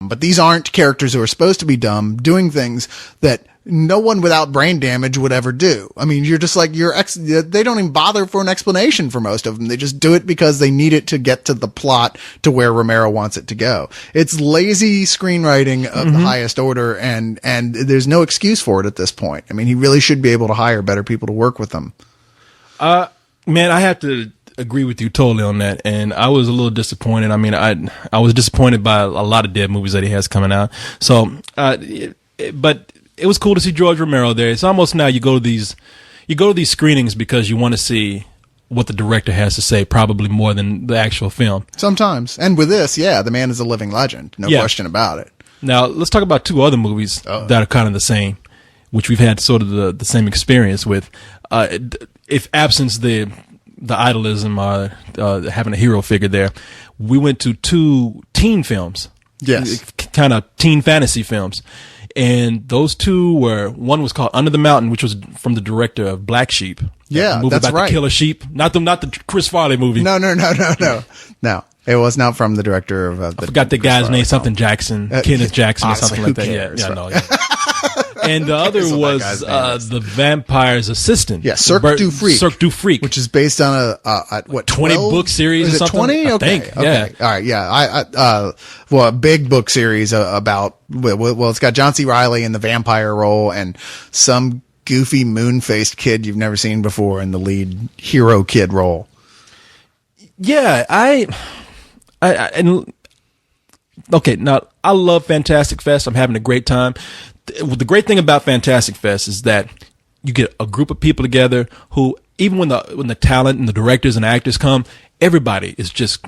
But these aren't characters who are supposed to be dumb, doing things that no one without brain damage would ever do. I mean, you're just like, they don't even bother for an explanation for most of them. They just do it because they need it to get to the plot to where Romero wants it to go. It's lazy screenwriting of the highest order, and there's no excuse for it at this point. I mean, he really should be able to hire better people to work with them. Man, I have to agree with you totally on that, and I was a little disappointed. I mean, I was disappointed by a lot of dead movies that he has coming out. So, but it was cool to see George Romero there. It's almost now you go to these screenings because you want to see what the director has to say, probably more than the actual film. Sometimes, and with this, the man is a living legend, no question about it. Now let's talk about two other movies that are kind of the same, which we've had sort of the same experience with. If absence the idolism or having a hero figure there, we went to two teen films. Yes. Kind of teen fantasy films. And those two one was called Under the Mountain, which was from the director of Black Sheep. Yeah, movie that's about right. the killer sheep. Not the Chris Farley movie. No. No, it was not from the director of I forgot the guy's name, something Jackson, Kenneth Jackson or something like that. Cares, I know. Yeah. And the other was The Vampire's Assistant. Yeah, Cirque du Freak. Cirque du Freak. Which is based on a 20 book series or something? 20? I Okay. think, yeah. All right, yeah. A big book series about, it's got John C. Reilly in the vampire role and some goofy moon-faced kid you've never seen before in the lead hero kid role. Yeah, okay, now I love Fantastic Fest. I'm having a great time. The great thing about Fantastic Fest is that you get a group of people together who, even when the talent and the directors and actors come, everybody is just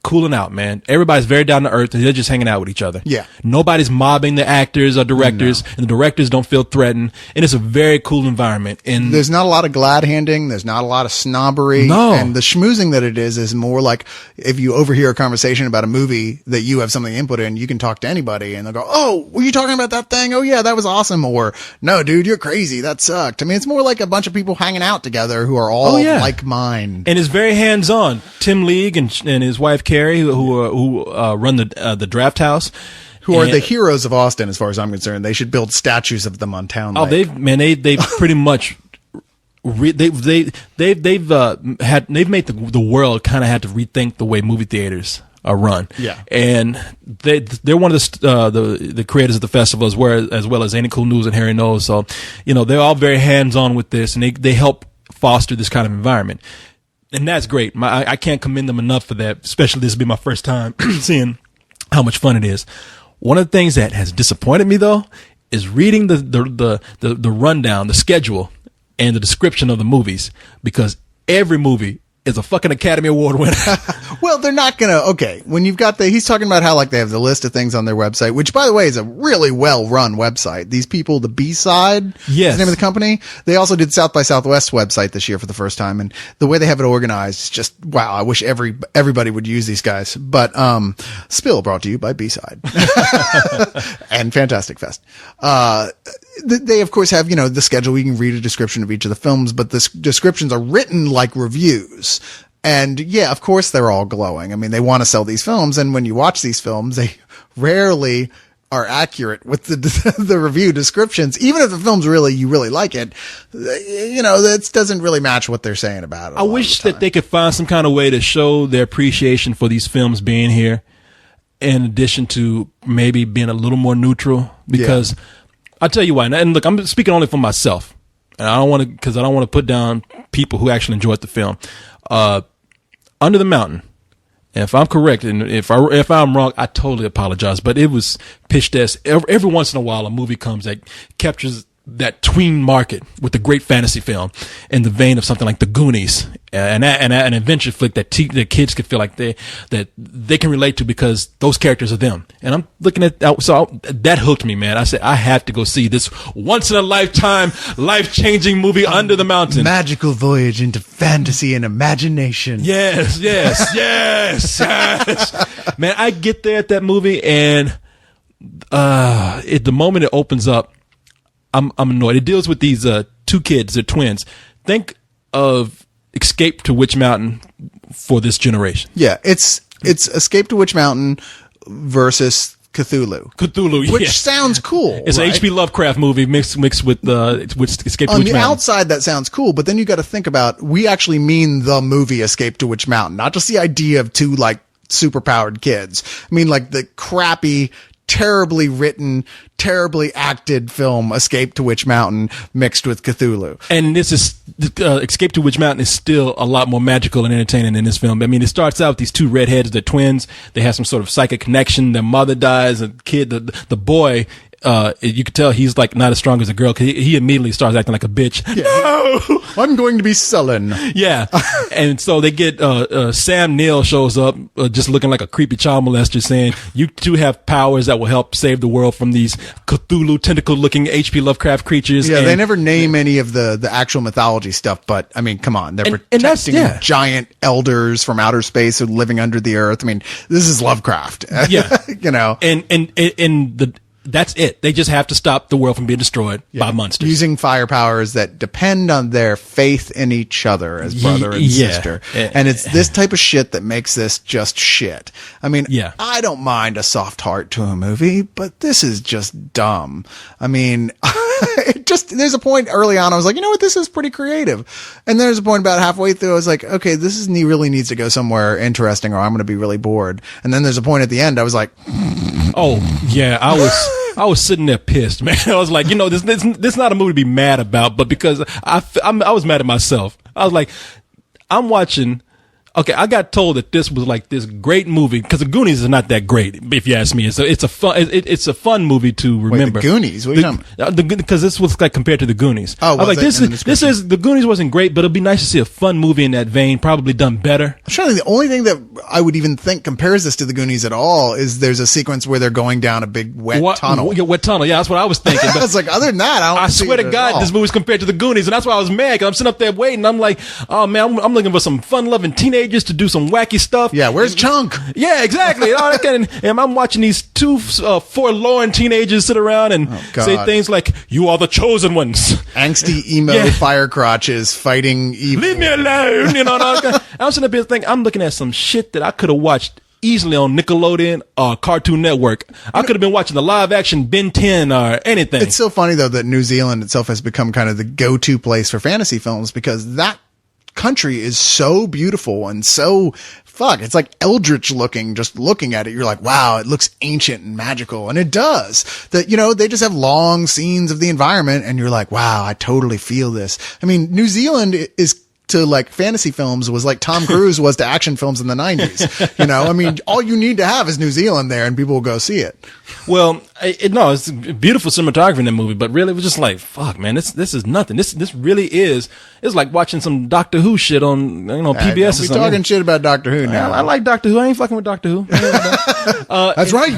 cooling out, man. Everybody's very down to earth, and they're just hanging out with each other. Yeah. Nobody's mobbing the actors or directors, and the directors don't feel threatened, and it's a very cool environment. And there's not a lot of glad-handing. There's not a lot of snobbery. No. And the schmoozing that it is more like if you overhear a conversation about a movie that you have something input in, you can talk to anybody, and they'll go, "Oh, were you talking about that thing? Oh, yeah, that was awesome." Or, "No, dude, you're crazy. That sucked." I mean, it's more like a bunch of people hanging out together who are all like mind. And it's very hands-on. Tim League and his wife Carrie, who run the Draft House, who are the heroes of Austin, as far as I'm concerned. They should build statues of them on Town Lake. They've pretty much they've made the world kind of had to rethink the way movie theaters are run. Yeah, and they're one of the creators of the festival as well as Ain't It Cool News and Harry Knows. So they're all very hands-on with this, and they help foster this kind of environment. And that's great. I can't commend them enough for that, especially this will be my first time seeing how much fun it is. One of the things that has disappointed me, though, is reading the rundown, the schedule, and the description of the movies, because every movie is a fucking Academy Award winner. Well, they're not gonna, when you've got he's talking about how they have the list of things on their website, which by the way is a really well run website. These people, the B-Side, yes, is the name of the company. They also did South by Southwest website this year for the first time, and the way they have it organized is just, wow, I wish everybody would use these guys. But, Spill brought to you by B-Side. And Fantastic Fest. They of course have, the schedule. You can read a description of each of the films, but the descriptions are written like reviews. And yeah, of course they're all glowing. I mean, they want to sell these films, and when you watch these films, they rarely are accurate with the review descriptions. Even if the film's you really like it, that doesn't really match what they're saying about it. I wish that they could find some kind of way to show their appreciation for these films being here, in addition to maybe being a little more neutral, because I'll tell you why. And look, I'm speaking only for myself, and I don't want to put down people who actually enjoyed the film. Under the Mountain, and if I'm correct, and if I'm wrong, I totally apologize, but it was pitched as every once in a while a movie comes that captures that tween market with a great fantasy film in the vein of something like The Goonies, and an adventure flick that kids could feel like they can relate to because those characters are them. And I'm looking at that hooked me, man. I said I have to go see this once in a lifetime, life-changing movie, Under the Mountain. Magical voyage into fantasy and imagination. Yes. Man, I get there at that movie, and at the moment it opens up, I'm annoyed. It deals with these two kids, they're twins. Think of Escape to Witch Mountain for this generation. Yeah, it's Escape to Witch Mountain versus Cthulhu. Cthulhu, Which yeah. sounds cool. It's right? an H.P. Lovecraft movie mixed with Escape to On Witch the Mountain. outside, that sounds cool, but then you got to think about, we actually mean the movie Escape to Witch Mountain, not just the idea of two like superpowered kids. I mean like the crappy, terribly written, terribly acted film Escape to Witch Mountain mixed with Cthulhu. And this is Escape to Witch Mountain is still a lot more magical and entertaining in this film. I mean, it starts out with these two redheads, they're twins. They have some sort of psychic connection. Their mother dies. A kid, the boy, you could tell he's like not as strong as a girl because he immediately starts acting like a bitch. Yeah. No, I'm going to be sullen. yeah. And so they get Sam Neill shows up just looking like a creepy child molester, saying, "You two have powers that will help save the world from these Cthulhu tentacle looking H.P. Lovecraft creatures." Yeah, and they never name any of the actual mythology stuff, but I mean, come on, they're And that's- protecting yeah. giant elders from outer space who are living under the earth. I mean, this is Lovecraft. Yeah. You know, that's it. They just have to stop the world from being destroyed by monsters. using fire powers that depend on their faith in each other as brother and Yeah. sister. And it's this type of shit that makes this just shit. I mean, Yeah. I don't mind a soft heart to a movie, but this is just dumb. I mean, there's a point early on I was like, you know what, this is pretty creative. And there's a point about halfway through I was like, okay, really needs to go somewhere interesting or I'm going to be really bored. And then there's a point at the end I was like, Oh yeah, I was sitting there pissed, man. I was like, you know, this is not a movie to be mad about, but because I was mad at myself. I was like, I'm watching. Okay, I got told that this was like this great movie because the Goonies is not that great, if you ask me. It's a fun movie to remember. Wait, the Goonies? What are you talking about? Because this was like compared to the Goonies. Oh, I was like, was it in the this is the Goonies wasn't great, but it'd be nice to see a fun movie in that vein, probably done better. I'm trying to think, the only thing that I would even think compares this to the Goonies at all is there's a sequence where they're going down a big wet tunnel. Yeah, wet tunnel. Yeah, that's what I was thinking. I was like, other than that, I don't see swear it to at God, all. this movie's compared to the Goonies, and that's why I was mad. Because I'm sitting up there waiting. I'm like, oh man, I'm looking for some fun-loving teenagers to do some wacky stuff. Yeah, where's Chunk? Yeah, exactly. All that kind of, and I'm watching these two forlorn teenagers sit around and God. say things like, "You are the chosen ones." Angsty emo Yeah. fire crotches fighting evil. Leave me alone. You know, and all that kind of- I'm sitting up here thinking, I'm looking at some shit that I could have watched easily on Nickelodeon or Cartoon Network. I could have been watching the live action Ben 10 or anything. It's so funny though that New Zealand itself has become kind of the go-to place for fantasy films because that country is so beautiful and so it's like eldritch looking. Just looking at it, you're like, wow, it looks ancient and magical, and it does. That, you know, they just have long scenes of the environment, and you're like, wow, I totally feel this. I mean, New Zealand is to like fantasy films was like Tom Cruise was to action films in the 90s. You know, I mean, all you need to have is New Zealand there, and people will go see it. Well, it's beautiful cinematography in the movie, but really it was just like, fuck, man, this is nothing. This really is. It's like watching some Doctor Who shit on, PBS or We something. talking shit about Doctor Who now. I like Doctor Who. I ain't fucking with Doctor Who. That's right.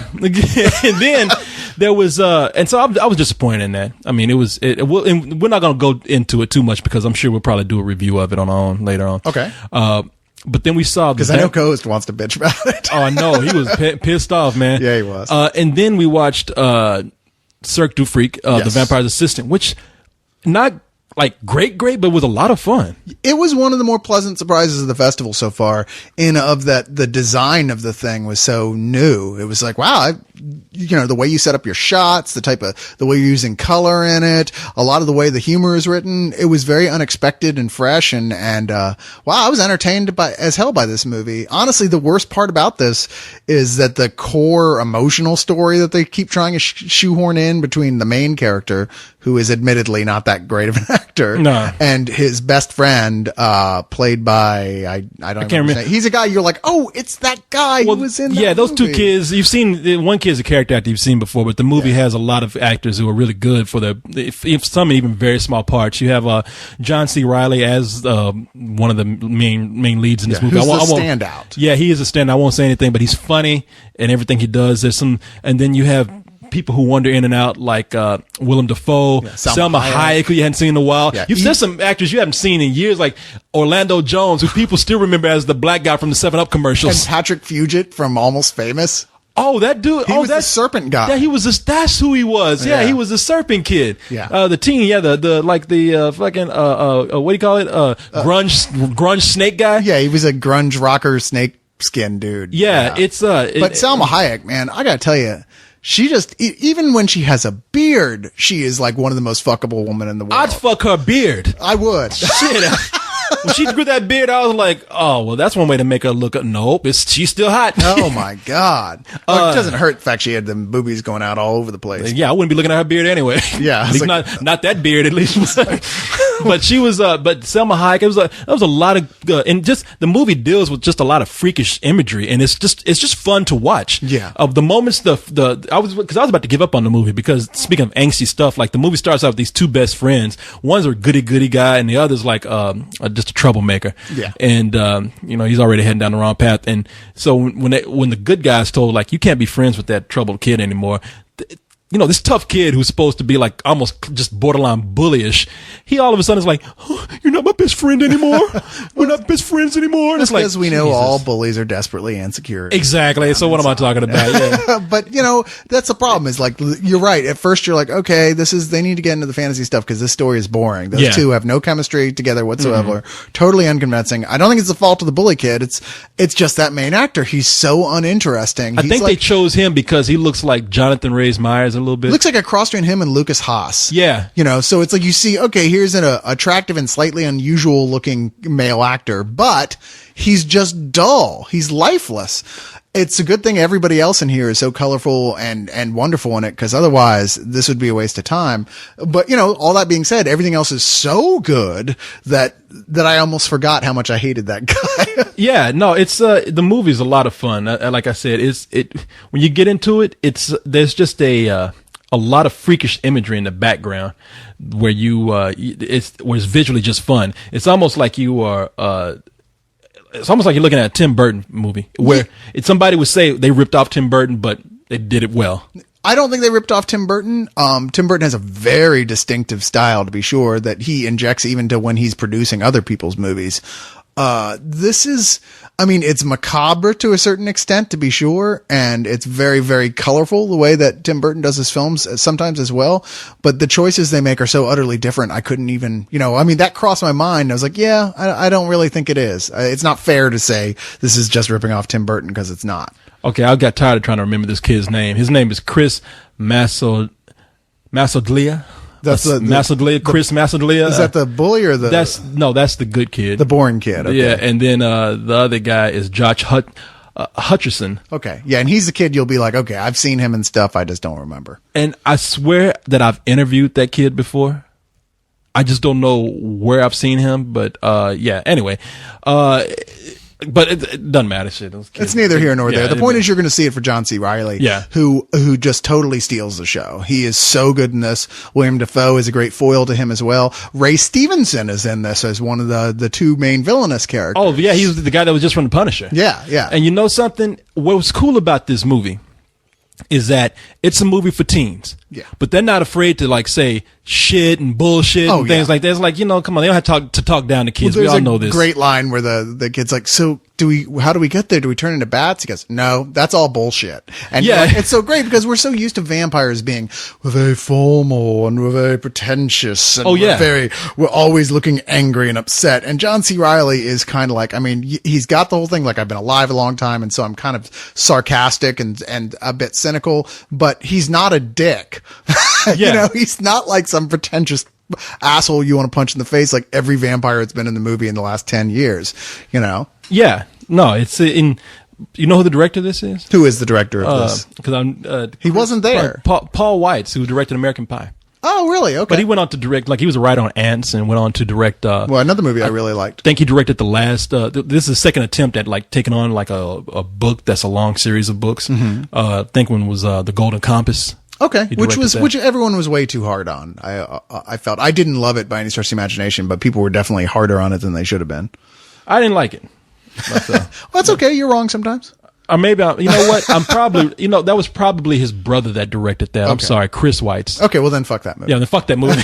And then there was, and so I was disappointed in that. I mean, and we're not going to go into it too much because I'm sure we'll probably do a review of it on our own later on. Okay. But then we saw Because I know co-host wants to bitch about it. Oh no, he was pissed off, man. Yeah, he was. And then we watched Cirque du Freak, The Yes. Vampire's Assistant, which not like great, but was a lot of fun. It was one of the more pleasant surprises of the festival so far, in of that the design of the thing was so new. It was like, wow, the way you set up your shots, the way you're using color in it, a lot of the way the humor is written, it was very unexpected and fresh. And wow, I was entertained as hell by this movie. Honestly, the worst part about this is that the core emotional story that they keep trying to shoehorn in between the main character, who is admittedly not that great of an actor, No. and his best friend, played by, I don't can't remember. He's a guy you're like, oh, it's that guy who was in that Yeah, those two movie. kids, you've seen, one kid's a character actor you've seen before, but the movie has a lot of actors who are really good for if some even very small parts. You have John C. Reilly as one of the main leads in this movie. Who's I the won't- standout? Yeah, he is a standout. I won't say anything, but he's funny and everything he does. And then you have people who wander in and out like Willem Dafoe, Selma Hayek, who you hadn't seen in a while. Yeah, There's some actors you haven't seen in years, like Orlando Jones, who people still remember as the black guy from the 7-Up commercials. And Patrick Fugit from Almost Famous. Oh, that dude! He was the serpent guy. Yeah, he was. That's who he was. Yeah, Yeah. he was the serpent kid. Yeah. The teen. Yeah, the fucking what do you call it? Grunge snake guy. Yeah, he was a grunge rocker snake skin dude. Yeah, it's But Salma Hayek, man, I gotta tell you, She just, even when she has a beard, she is like one of the most fuckable women in the world. I'd fuck her beard. I would. Shit. When she grew that beard, I was like, oh, well, that's one way to make her look. Nope, she's still hot. Oh my God. Well, it doesn't hurt the fact she had them boobies going out all over the place. Yeah, I wouldn't be looking at her beard anyway. Yeah. At least like, not that beard, at least. But she was, but Selma Hayek, that was a lot of, and just the movie deals with just a lot of freakish imagery, and it's just fun to watch. Yeah. Of the moments, I was about to give up on the movie because speaking of angsty stuff, like the movie starts out with these two best friends. One's a goody guy, and the other's like, just a troublemaker. Yeah. And, he's already heading down the wrong path. And so when the good guy's told, like, you can't be friends with that troubled kid anymore, this tough kid who's supposed to be like almost just borderline bullyish, he all of a sudden is like, oh, you're not my best friend anymore. We're not best friends anymore. And it's like, because we know all bullies are desperately insecure. Exactly. So what am I talking about? Yeah. But that's the problem is like, you're right. At first you're like, okay, they need to get into the fantasy stuff because this story is boring. Those two have no chemistry together whatsoever. Totally unconvincing. I don't think it's the fault of the bully kid. It's just that main actor. He's so uninteresting. I think they chose him because he looks like Jonathan Rhys Meyers a little bit. Looks like a cross between him and Lucas Haas. Yeah. So it's like you see, okay, here's an attractive and slightly unusual looking male actor, but he's just dull. He's lifeless. It's a good thing everybody else in here is so colorful and wonderful in it, because otherwise this would be a waste of time. But, all that being said, everything else is so good that I almost forgot how much I hated that guy. Yeah, no, it's the movie's a lot of fun. Like I said, when you get into it, there's just a lot of freakish imagery in the background where it's visually just fun. It's almost like you are, it's almost like you're looking at a Tim Burton movie where somebody would say they ripped off Tim Burton, but they did it well. I don't think they ripped off Tim Burton. Tim Burton has a very distinctive style, to be sure, that he injects even to when he's producing other people's movies. This is, it's macabre to a certain extent, to be sure, and it's very, very colorful the way that Tim Burton does his films sometimes as well. But the choices they make are so utterly different. I couldn't even, that crossed my mind. I was like, yeah, I don't really think it is. It's not fair to say this is just ripping off Tim Burton, because it's not. Okay, I got tired of trying to remember this kid's name. His name is Chris Masodlia. That's Chris Masodlia. Is that the bully or that's the good kid. The boring kid. Okay. Yeah, and then the other guy is Josh Hutcherson. Okay. Yeah, and he's the kid you'll be like, okay, I've seen him and stuff, I just don't remember. And I swear that I've interviewed that kid before. I just don't know where I've seen him, but anyway. But it doesn't matter. Shit, it's neither here nor there. The point is, you're going to see it for John C. Reilly, who just totally steals the show. He is so good in this. William Dafoe is a great foil to him as well. Ray Stevenson is in this as one of the two main villainous characters. Oh yeah, he's the guy that was just from The Punisher. Yeah, yeah. And you know something? What was cool about this movie is that it's a movie for teens. Yeah. But they're not afraid to like say shit and bullshit and things like that. It's like, come on, they don't have to talk down to kids. We all know this. Great line where the kid's like, so how do we get there? Do we turn into bats? He goes, no, that's all bullshit. And it's so great because we're so used to vampires being very formal and we're very pretentious. And we're always looking angry and upset. And John C. Reilly is kind of like, he's got the whole thing. Like, I've been alive a long time. And so I'm kind of sarcastic and a bit cynical, but he's not a dick. He's not like some pretentious asshole you want to punch in the face like every vampire that's been in the movie in the last 10 years, Yeah. No, it's in. You know who the director of this is? Who is the director of this? Because he wasn't there. Paul Weitz, who directed American Pie. Oh, really? Okay. But he went on to direct, like he was a writer on Ants and went on to direct. Another movie I really liked. I think he directed the last. This is his second attempt at like taking on like a book that's a long series of books. Mm-hmm. I think one was The Golden Compass. Okay, which everyone was way too hard on. I felt I didn't love it by any stretch of the imagination, but people were definitely harder on it than they should have been. I didn't like it. But, well, that's okay. You're wrong sometimes. Or maybe you know what? I'm probably that was probably his brother that directed that. I'm sorry, Chris Weitz. Okay, well then fuck that movie. Yeah, then fuck that movie.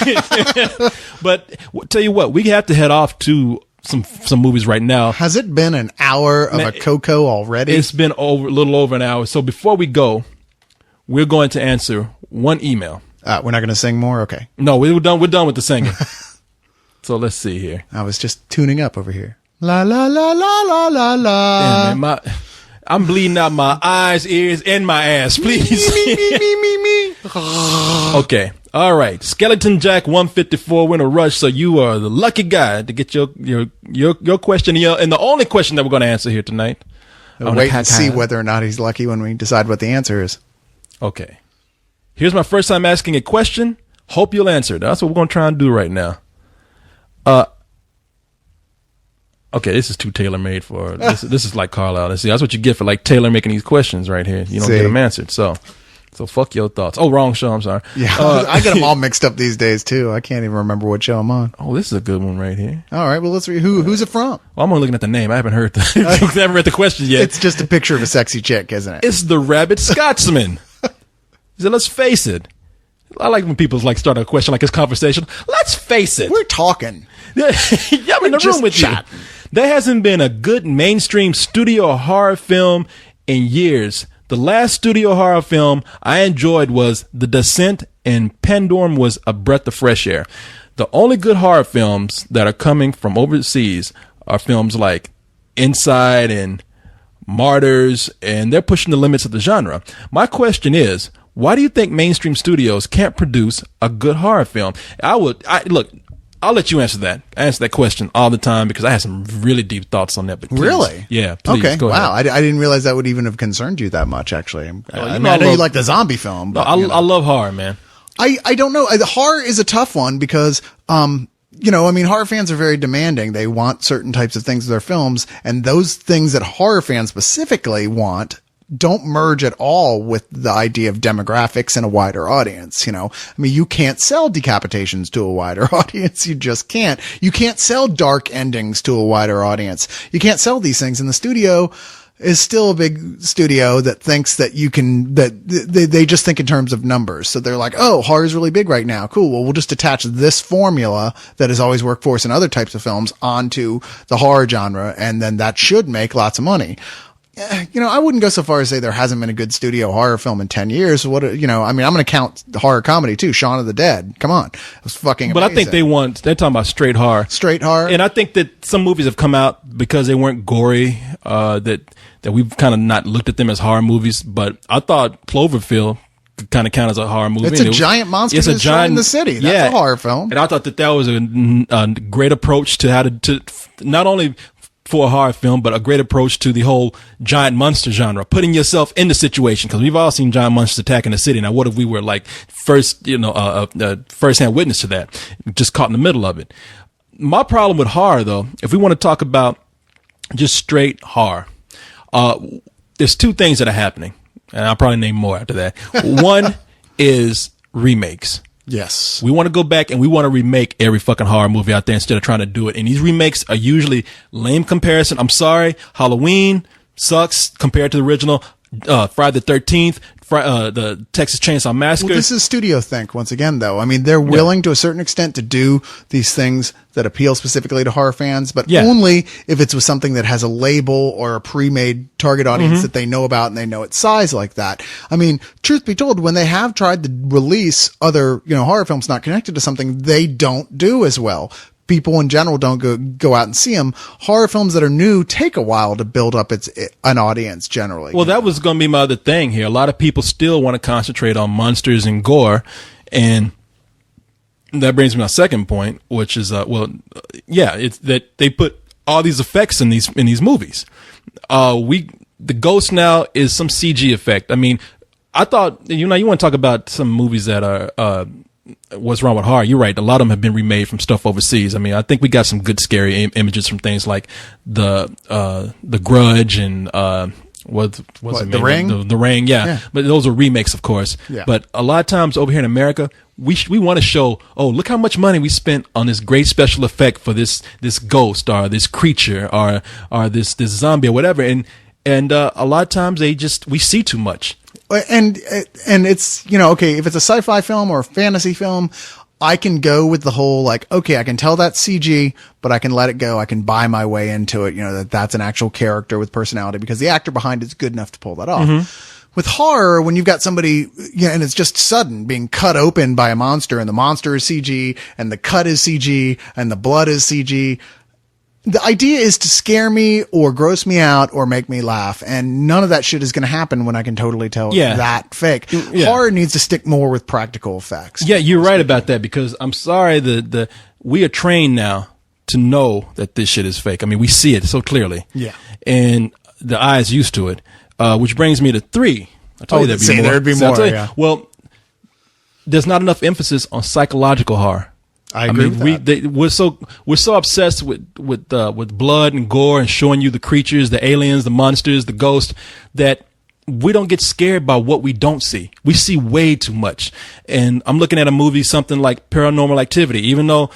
But tell you what, we have to head off to some movies right now. Has it been an hour of a Coco already? It's been a little over an hour. So before we go, we're going to answer one email. We're not going to sing more? Okay. No, we're done with the singing. So let's see here. I was just tuning up over here. La la la la la la la. Damn, man, I'm bleeding out my eyes, ears, and my ass. Please. Me. Okay. All right. Skeleton Jack 154. We're in a rush, so you are the lucky guy to get your question and the only question that we're going to answer here tonight. We'll wait and see whether or not he's lucky when we decide what the answer is. Okay. Here's my first time asking a question. Hope you'll answer it. That's what we're going to try and do right now. Okay, this is too tailor-made for this. This is like Carlisle. See, that's what you get for like Taylor making these questions right here. You don't get them answered. So fuck your thoughts. Oh, wrong show. I'm sorry. Yeah, I get them all mixed up these days too. I can't even remember what show I'm on. Oh, this is a good one right here. All right, well let's read. Who's it from? Well, I'm only looking at the name. I haven't heard I haven't read the question yet. It's just a picture of a sexy chick, isn't it? It's the Rabbit Scotsman. So let's face it. I like when people like start a question like this conversation. Let's face it. We're talking. Yeah, I'm in the room with you. There hasn't been a good mainstream studio horror film in years. The last studio horror film I enjoyed was The Descent, and Pandorm was a breath of fresh air. The only good horror films that are coming from overseas are films like Inside and Martyrs, and they're pushing the limits of the genre. My question is, why do you think mainstream studios can't produce a good horror film? Look, I'll let you answer that. I answer that question all the time because I have some really deep thoughts on that. But please, really? Yeah. Please, okay. Go wow. ahead. I didn't realize that would even have concerned you that much. Actually, I know you like the zombie film. But, I love horror, man. I don't know. The horror is a tough one because horror fans are very demanding. They want certain types of things in their films, and those things that horror fans specifically want don't merge at all with the idea of demographics and a wider audience. You can't sell decapitations to a wider audience. You just can't. You can't sell dark endings to a wider audience. You can't sell these things. And the studio is still a big studio that thinks that they just think in terms of numbers. So they're like, oh, horror is really big right now. Cool. Well, we'll just attach this formula that has always worked for us in other types of films onto the horror genre. And then that should make lots of money. I wouldn't go so far as to say there hasn't been a good studio horror film in 10 years. I'm going to count the horror comedy too. Shaun of the Dead. Come on. It was fucking amazing. But I think they're talking about straight horror. Straight horror. And I think that some movies have come out because they weren't gory, that we've kind of not looked at them as horror movies. But I thought Cloverfield could kind of count as a horror movie. It's a giant monster that's in the city. That's a horror film. And I thought that was a great approach to how to not only for a horror film, but a great approach to the whole giant monster genre, putting yourself in the situation. Because we've all seen giant monsters attacking the city. Now, what if we were like first-hand witness to that, just caught in the middle of it? My problem with horror, though, if we want to talk about just straight horror, there's two things that are happening, and I'll probably name more after that. One is remakes. Yes. We want to go back and we want to remake every fucking horror movie out there instead of trying to do it. And these remakes are usually lame comparison. I'm sorry. Halloween sucks compared to the original. Friday the 13th, the Texas Chainsaw Massacre. Well, this is studio think once again, though. I mean, they're willing to a certain extent to do these things that appeal specifically to horror fans, but only if it's with something that has a label or a pre-made target audience that they know about and they know its size like that. I mean, truth be told, when they have tried to release other, horror films not connected to something, they don't do as well. People in general don't go out and see them. Horror films that are new take a while to build up an audience generally. Well, that was going to be my other thing here. A lot of people still want to concentrate on monsters and gore, and that brings me to my second point, which is it's that they put all these effects in these movies. The ghost now is some CG effect. I mean, I thought you want to talk about some movies that are what's wrong with horror? You're right. A lot of them have been remade from stuff overseas. I mean, I think we got some good scary images from things like the Grudge and what's The Ring? The Ring, yeah. But those are remakes, of course. Yeah. But a lot of times over here in America, we want to show, look how much money we spent on this great special effect for this ghost or this creature or this zombie or whatever. And a lot of times we see too much. And it's, okay, if it's a sci-fi film or a fantasy film, I can go with the whole, okay, I can tell that's CG, but I can let it go. I can buy my way into it, that's an actual character with personality because the actor behind it's good enough to pull that off. Mm-hmm. With horror, when you've got somebody, and it's just sudden being cut open by a monster and the monster is CG and the cut is CG and the blood is CG, The idea is to scare me or gross me out or make me laugh. And none of that shit is going to happen when I can totally tell it's that fake. Yeah. Horror needs to stick more with practical effects. Yeah, you're right about that, because I'm sorry, we are trained now to know that this shit is fake. I mean, we see it so clearly. Yeah. And the eye is used to it, which brings me to 3. I told you there'd be more. Yeah. Well, there's not enough emphasis on psychological horror. I agree with that. We're so obsessed with blood and gore and showing you the creatures, the aliens, the monsters, the ghosts, that we don't get scared by what we don't see. We see way too much. And I'm looking at a movie, something like Paranormal Activity, even though,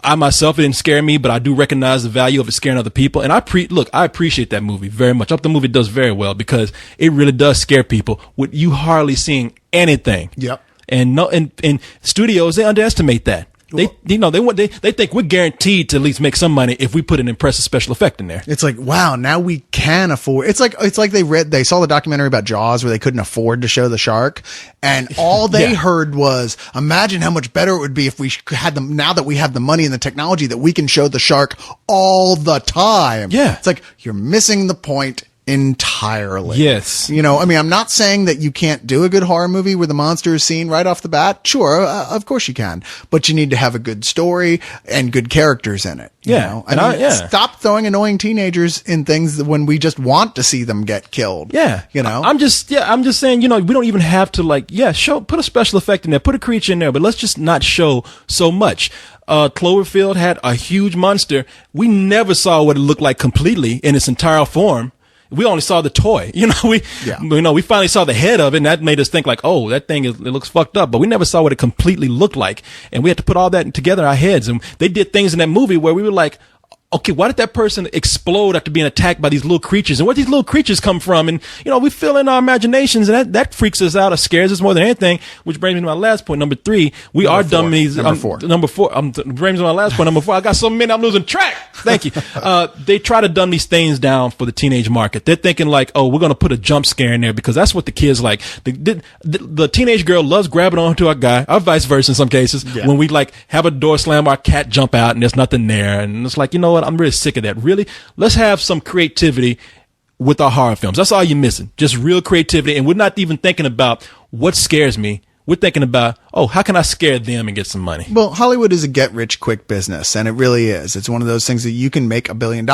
I myself, it didn't scare me, but I do recognize the value of it scaring other people. And I appreciate that movie very much. I hope the movie does very well, because it really does scare people with you hardly seeing anything. Yep. And studios, they underestimate that. They think we're guaranteed to at least make some money if we put an impressive special effect in there. It's like, wow, now we can afford. It's like they saw the documentary about Jaws where they couldn't afford to show the shark, and all they heard was, imagine how much better it would be if we had them, now that we have the money and the technology, that we can show the shark all the time. Yeah. It's like, you're missing the point entirely. Yes. I'm not saying that you can't do a good horror movie where the monster is seen right off the bat. Sure, of course you can, but you need to have a good story and good characters in it. Stop throwing annoying teenagers in things when we just want to see them get killed. Yeah. I'm just saying, we don't even have to put a special effect in there, put a creature in there, but let's just not show so much. Cloverfield had a huge monster. We never saw what it looked like completely in its entire form. We only saw the toy, we finally saw the head of it, and that made us think like, oh, that thing it looks fucked up, but we never saw what it completely looked like. And we had to put all that together in our heads. And they did things in that movie where we were like, okay, why did that person explode after being attacked by these little creatures? And where these little creatures come from? And, we fill in our imaginations, and that freaks us out or scares us more than anything, which brings me to my last point. Number 3, we are dummies. Number 4. Brings me to my last point. Number 4, I got so many, I'm losing track. Thank you. They try to dumb these things down for the teenage market. They're thinking like, oh, we're going to put a jump scare in there because that's what the kids like. The teenage girl loves grabbing onto our guy, or vice versa in some cases. Yeah. When we have a door slam, our cat jump out and there's nothing there. And it's like, I'm really sick of that. Really, let's have some creativity with our horror films. That's all you're missing. Just real creativity. And we're not even thinking about what scares me. We're thinking about, oh, how can I scare them and get some money? Well, Hollywood is a get-rich-quick business, and it really is. It's one of those things that you can make $1 billion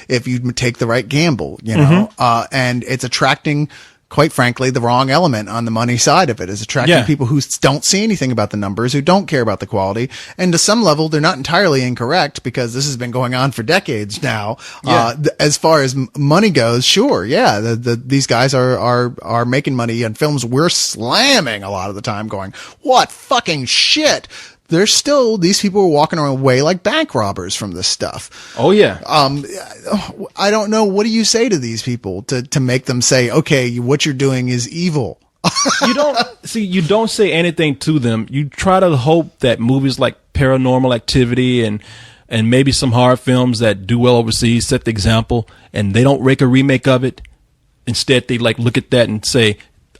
if you take the right gamble, and it's attracting, quite frankly, the wrong element on the money side of it. Is attracting people who don't see anything about the numbers, who don't care about the quality. And to some level, they're not entirely incorrect, because this has been going on for decades now. As far as money goes, sure. Yeah. These guys are making money on films we're slamming a lot of the time, going, what fucking shit. There's still, these people are walking away like bank robbers from this stuff. Oh yeah. I don't know. What do you say to these people to make them say, okay, what you're doing is evil? You don't say anything to them. You try to hope that movies like Paranormal Activity and maybe some horror films that do well overseas set the example, and they don't make a remake of it. Instead, they look at that and say,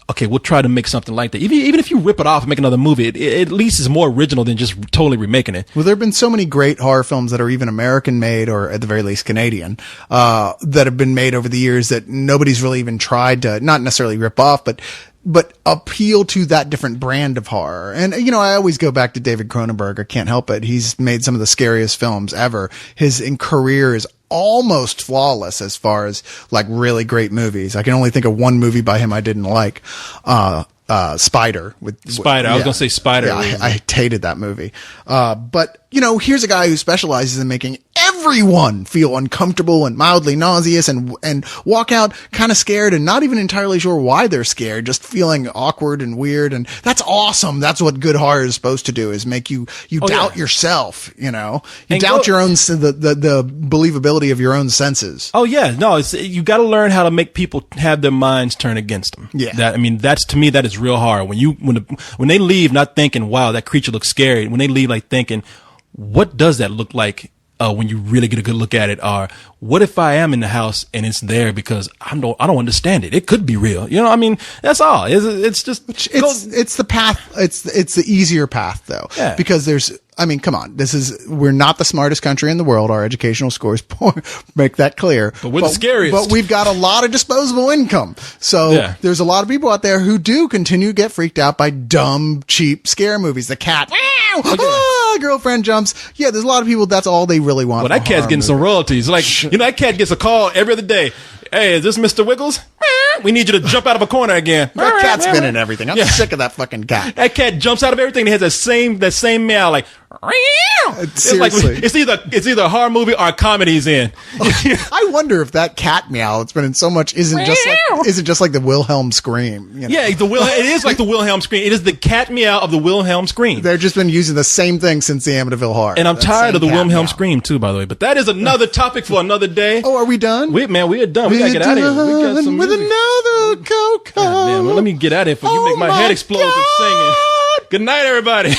okay, we'll try to make something like that. Even if you rip it off and make another movie, it at least is more original than just totally remaking it. Well, there have been so many great horror films that are even American made, or at the very least Canadian, that have been made over the years that nobody's really even tried to, not necessarily rip off, but appeal to that different brand of horror. And, I always go back to David Cronenberg. I can't help it. He's made some of the scariest films ever. His career is almost flawless as far as really great movies. I can only think of one movie by him I didn't like. Spider. Spider. I was going to say Spider. Yeah, I hated that movie. But, here's a guy who specializes in making everyone feel uncomfortable and mildly nauseous and walk out kind of scared and not even entirely sure why they're scared, just feeling awkward and weird. And that's awesome. That's what good horror is supposed to do, is make you doubt yourself, You doubt your own, the believability of your own senses. Oh yeah. No, you got to learn how to make people have their minds turn against them. Yeah. That's to me, that is real horror. When they leave not thinking, wow, that creature looks scary. When they leave thinking, what does that look like? When you really get a good look at it, or what if I am in the house and it's there because I don't understand it? It could be real. You know, I mean, that's all. It's just, it's the path. It's the easier path though, because come on. We're not the smartest country in the world. Our educational scores make that clear. But we're the scariest. But we've got a lot of disposable income. So there's a lot of people out there who do continue to get freaked out by dumb, cheap scare movies. The cat, girlfriend jumps. Yeah, there's a lot of people. That's all they really want. Well, that cat's getting some royalties. Like, that cat gets a call every other day. Hey, is this Mr. Wiggles? We need you to jump out of a corner again. That cat's been in everything. I'm sick of that fucking cat. That cat jumps out of everything. It has that same meow, like. Seriously. It's either a horror movie or a comedy he's in. I wonder if that cat meow that's been in so much isn't just like the Wilhelm scream. You know? Yeah, it is like the Wilhelm scream. It is the cat meow of the Wilhelm scream. They've just been using the same thing since the Amityville Horror. And I'm tired of the Wilhelm scream too, by the way. But that is another topic for another day. Oh, are we done? We are done. We gotta get out of here. We got some with music. another Coco. Man, well, let me get out of here before you make my head explode with singing. Good night, everybody.